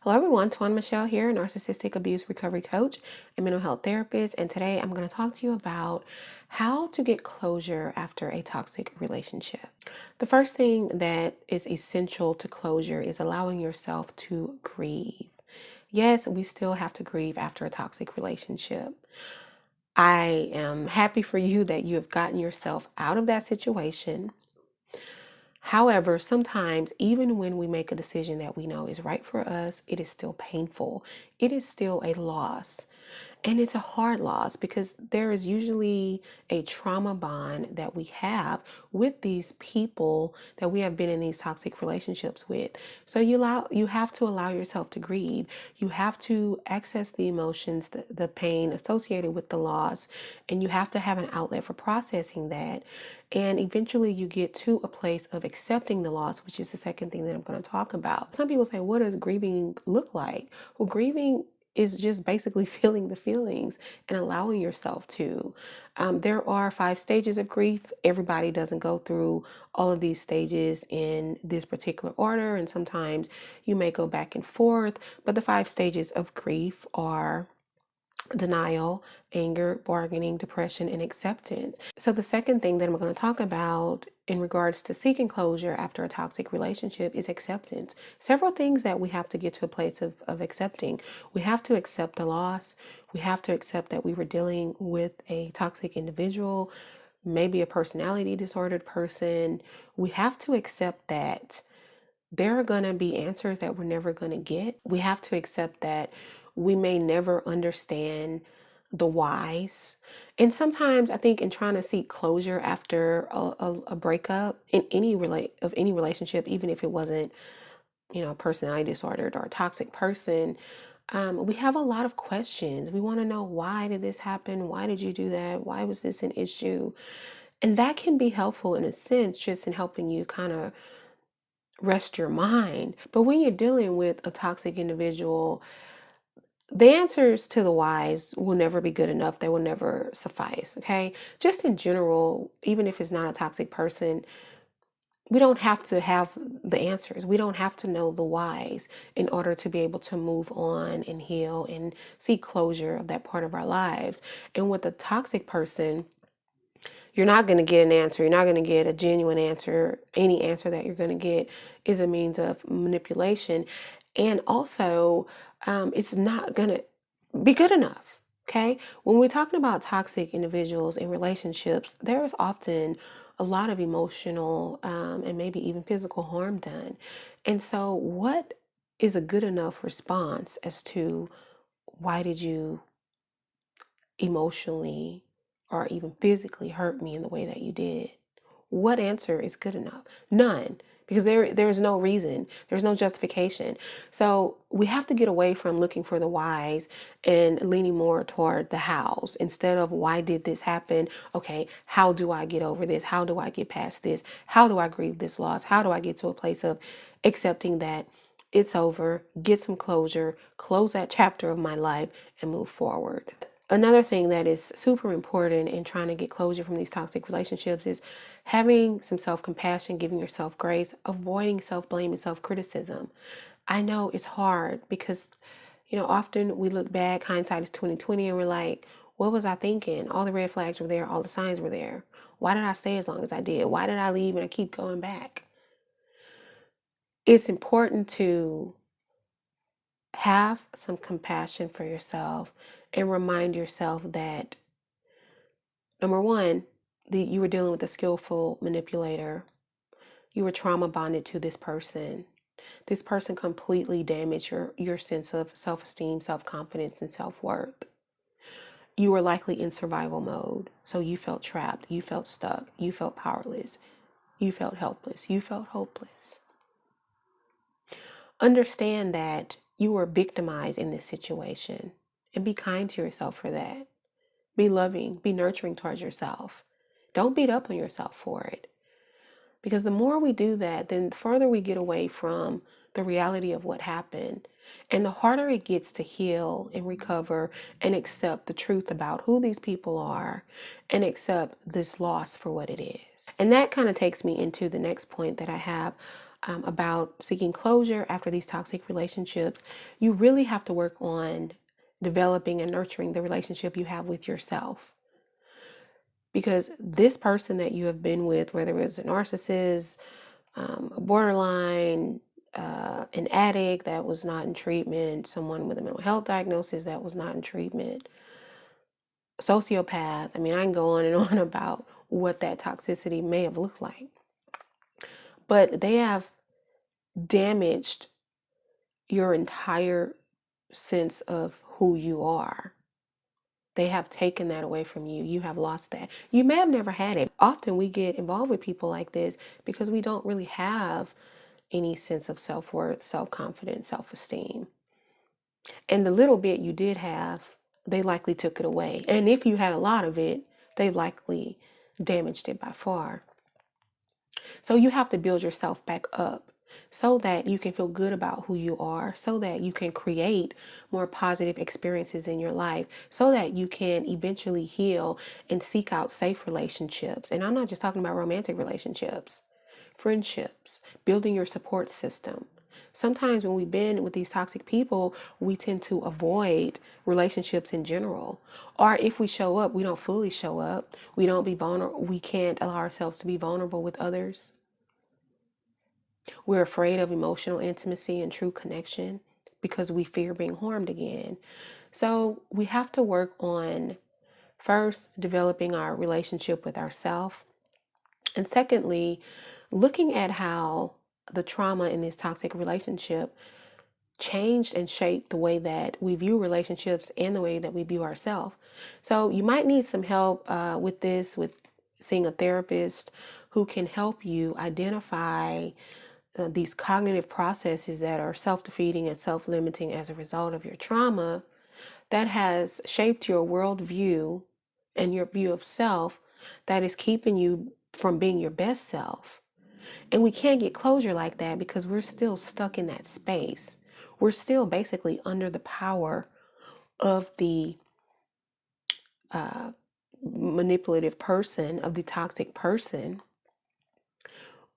Hello everyone, Twan Michelle here, Narcissistic Abuse Recovery Coach and Mental Health Therapist, and today I'm going to talk to you about how to get closure after a toxic relationship. The first thing that is essential to closure is allowing yourself to grieve. Yes, we still have to grieve after a toxic relationship. I am happy for you that you have gotten yourself out of that situation. However, sometimes even when we make a decision that we know is right for us, it is still painful. It is still a loss. And it's a hard loss because there is usually a trauma bond that we have with these people that we have been in these toxic relationships with. So you have to allow yourself to grieve. You have to access the emotions, the pain associated with the loss, and you have to have an outlet for processing that. And eventually you get to a place of accepting the loss, which is the second thing that I'm going to talk about. Some people say, what does grieving look like? Well, grieving is just basically feeling the feelings and allowing yourself to. There are 5 stages of grief. Everybody doesn't go through all of these stages in this particular order, and sometimes you may go back and forth, but the 5 stages of grief are denial, anger, bargaining, depression, and acceptance. So the second thing that I'm going to talk about in regards to seeking closure after a toxic relationship is acceptance. Several things that we have to get to a place of accepting. We have to accept the loss. We have to accept that we were dealing with a toxic individual, maybe a personality disordered person. We have to accept that there are going to be answers that we're never going to get. We have to accept that we may never understand the whys. And sometimes I think in trying to seek closure after a breakup in any relationship, even if it wasn't, personality disordered or a toxic person, we have a lot of questions. We want to know, why did this happen? Why did you do that? Why was this an issue? And that can be helpful in a sense, just in helping you kind of rest your mind. But when you're dealing with a toxic individual, the answers to the whys will never be good enough. They will never suffice. Okay. Just in general, even if it's not a toxic person, we don't have to have the answers. We don't have to know the whys in order to be able to move on and heal and seek closure of that part of our lives. And with a toxic person, you're not going to get an answer. You're not going to get a genuine answer. Any answer that you're going to get is a means of manipulation. And also, it's not going to be good enough. Okay. When we're talking about toxic individuals in relationships, there is often a lot of emotional and maybe even physical harm done. And so, what is a good enough response as to why did you emotionally or even physically hurt me in the way that you did? What answer is good enough? None, because there's no reason, there's no justification. So we have to get away from looking for the whys and leaning more toward the hows instead of, why did this happen? Okay, how do I get over this? How do I get past this? How do I grieve this loss? How do I get to a place of accepting that it's over, get some closure, close that chapter of my life, and move forward? Another thing that is super important in trying to get closure from these toxic relationships is having some self-compassion, giving yourself grace, avoiding self-blame and self-criticism. I know it's hard because, often we look back, hindsight is 2020, and we're like, what was I thinking? All the red flags were there, all the signs were there. Why did I stay as long as I did? Why did I leave and I keep going back? It's important to have some compassion for yourself and remind yourself that, number one, you were dealing with a skillful manipulator. You were trauma bonded to this person. This person completely damaged your sense of self-esteem, self-confidence, and self-worth. You were likely in survival mode. So you felt trapped. You felt stuck. You felt powerless. You felt helpless. You felt hopeless. Understand that you were victimized in this situation and be kind to yourself for that. Be loving, be nurturing towards yourself. Don't beat up on yourself for it. Because the more we do that, then the further we get away from the reality of what happened. And the harder it gets to heal and recover and accept the truth about who these people are and accept this loss for what it is. And that kind of takes me into the next point that I have about seeking closure after these toxic relationships, you really have to work on developing and nurturing the relationship you have with yourself. Because this person that you have been with, whether it's a narcissist, a borderline, an addict that was not in treatment, someone with a mental health diagnosis that was not in treatment, sociopath. I mean, I can go on and on about what that toxicity may have looked like. But they have damaged your entire sense of who you are. They have taken that away from you. You have lost that. You may have never had it. Often we get involved with people like this because we don't really have any sense of self-worth, self-confidence, self-esteem. And the little bit you did have, they likely took it away. And if you had a lot of it, they likely damaged it by far. So you have to build yourself back up so that you can feel good about who you are, so that you can create more positive experiences in your life, so that you can eventually heal and seek out safe relationships. And I'm not just talking about romantic relationships, friendships, building your support system. Sometimes when we've been with these toxic people, we tend to avoid relationships in general. Or if we show up, we don't fully show up. We don't be vulnerable. We can't allow ourselves to be vulnerable with others. We're afraid of emotional intimacy and true connection because we fear being harmed again. So we have to work on first developing our relationship with ourselves. And secondly, looking at how the trauma in this toxic relationship changed and shaped the way that we view relationships and the way that we view ourselves. So you might need some help with this, with seeing a therapist who can help you identify these cognitive processes that are self-defeating and self-limiting as a result of your trauma that has shaped your worldview and your view of self that is keeping you from being your best self. And we can't get closure like that because we're still stuck in that space. We're still basically under the power of the manipulative person, of the toxic person,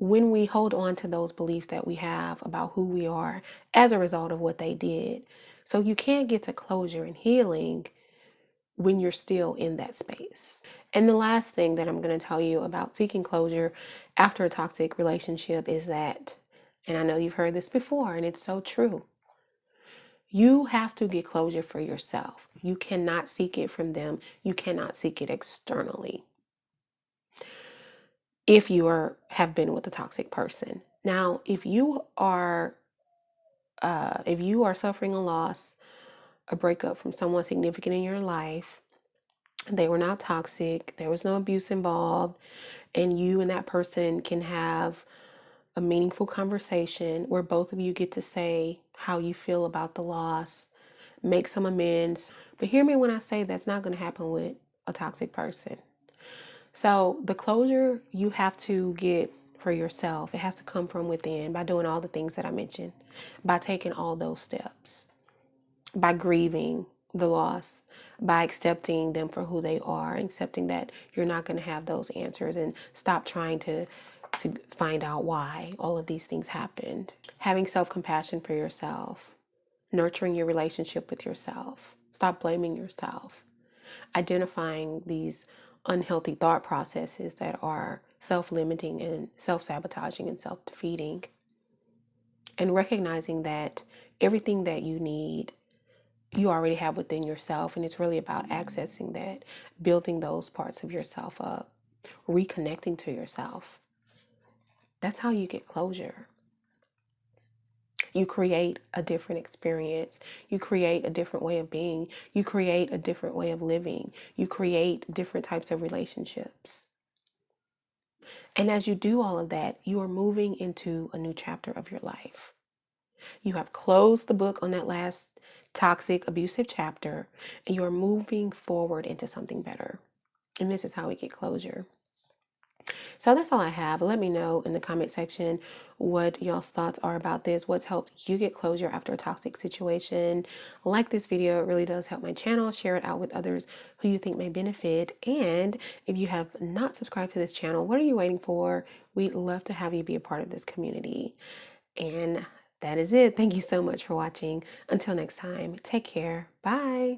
when we hold on to those beliefs that we have about who we are as a result of what they did. So you can't get to closure and healing when you're still in that space. And the last thing that I'm going to tell you about seeking closure after a toxic relationship is that, and I know you've heard this before, and it's so true, you have to get closure for yourself. You cannot seek it from them. You cannot seek it externally if you have been with a toxic person. Now, if you are suffering a loss, a breakup from someone significant in your life, they were not toxic, there was no abuse involved, and you and that person can have a meaningful conversation where both of you get to say how you feel about the loss, make some amends. But hear me when I say that's not going to happen with a toxic person. So the closure you have to get for yourself, it has to come from within by doing all the things that I mentioned, by taking all those steps, by grieving the loss, by accepting them for who they are, accepting that you're not going to have those answers, and stop trying to find out why all of these things happened. Having self-compassion for yourself, nurturing your relationship with yourself, stop blaming yourself, identifying these unhealthy thought processes that are self-limiting and self-sabotaging and self-defeating, and recognizing that everything that you need you already have within yourself, and it's really about accessing that, building those parts of yourself up, reconnecting to yourself. That's how you get closure. You create a different experience. You create a different way of being. You create a different way of living. You create different types of relationships. And as you do all of that, you are moving into a new chapter of your life. You have closed the book on that last toxic, abusive chapter, and you're moving forward into something better. And this is how we get closure. So that's all I have. Let me know in the comment section what y'all's thoughts are about this. What's helped you get closure after a toxic situation? Like this video, it really does help my channel. Share it out with others who you think may benefit. And if you have not subscribed to this channel, what are you waiting for? We'd love to have you be a part of this community. And that is it. Thank you so much for watching. Until next time, take care. Bye.